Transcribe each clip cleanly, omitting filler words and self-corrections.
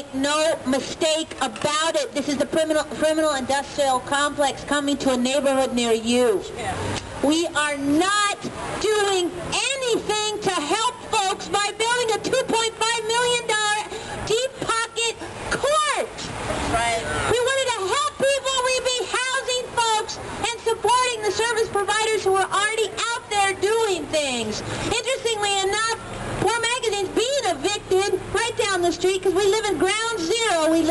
Make no mistake about it. This is the criminal industrial complex coming to a neighborhood near you. We are not doing anything to help folks by building a $2.5 million deep pocket court. Right. We wanted to help people. We'd be housing folks and supporting the service providers who are already out there doing things. Interestingly enough, Poor Magazine's being evicted right down the street because we live in ground zero. We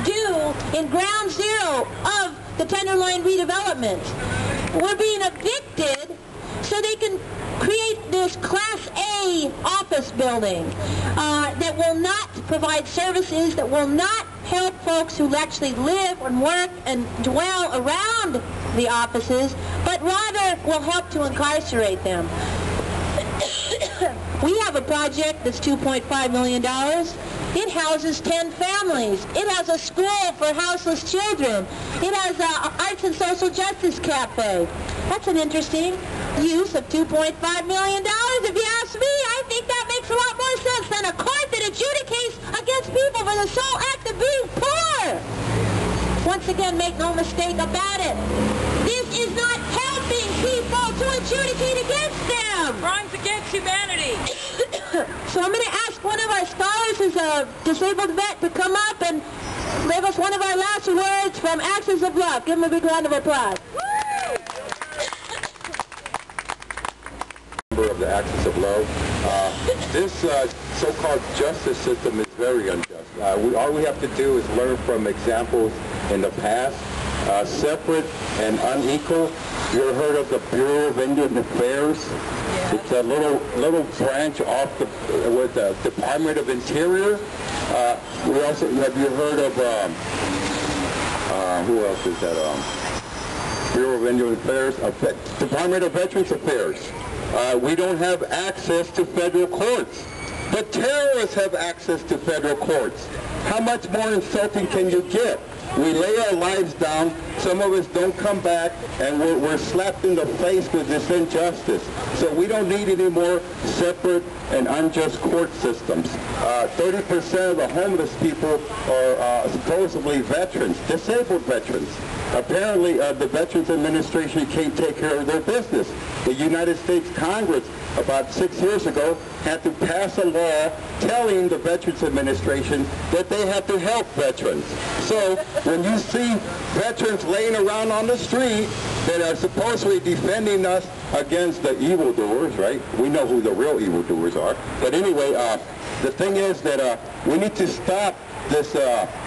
do in ground zero of the Tenderloin redevelopment. We're being evicted so they can create this Class A office building that will not provide services, that will not help folks who actually live and work and dwell around the offices, but rather will help to incarcerate them. We have a project that's $2.5 million. It houses 10 families. It has a school for houseless children. It has an arts and social justice cafe. That's an interesting use of $2.5 million. If you ask me, I think that makes a lot more sense than a court that adjudicates against people for the sole act of being poor. Once again, make no mistake about it. This is not helping people to adjudicate against them. Crimes against humanity. So I'm going to ask one of our scholars who's a disabled vet to come up and give us one of our last words from Axis of Love. Give him a big round of applause. Member of the Axis of Love. This so-called justice system is very unjust. All we have to do is learn from examples in the past, separate and unequal. You ever heard of the Bureau of Indian Affairs? Yeah. It's a little branch off with the Department of Interior. We also, have you heard of, who else is that? Bureau of Indian Affairs, Department of Veterans Affairs. We don't have access to federal courts, but terrorists have access to federal courts. How much more insulting can you get? We lay our lives down, some of us don't come back, and we're slapped in the face with this injustice. So we don't need any more separate and unjust court systems. 30% of the homeless people are supposedly veterans, disabled veterans. Apparently, the Veterans Administration can't take care of their business. The United States Congress, about 6 years ago, had to pass a law telling the Veterans Administration that they have to help veterans. So when you see veterans laying around on the street that are supposedly defending us against the evildoers, right? We know who the real evildoers are. But anyway, the thing is that we need to stop this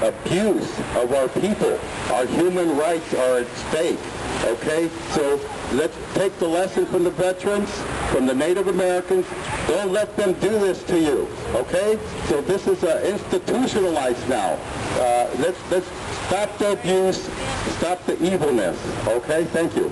abuse of our people. Our human rights are at stake, okay? So let's take the lesson from the veterans, from the Native Americans. Don't let them do this to you, okay? So this is institutionalized now. Let's stop the abuse, stop the evilness, okay? Thank you.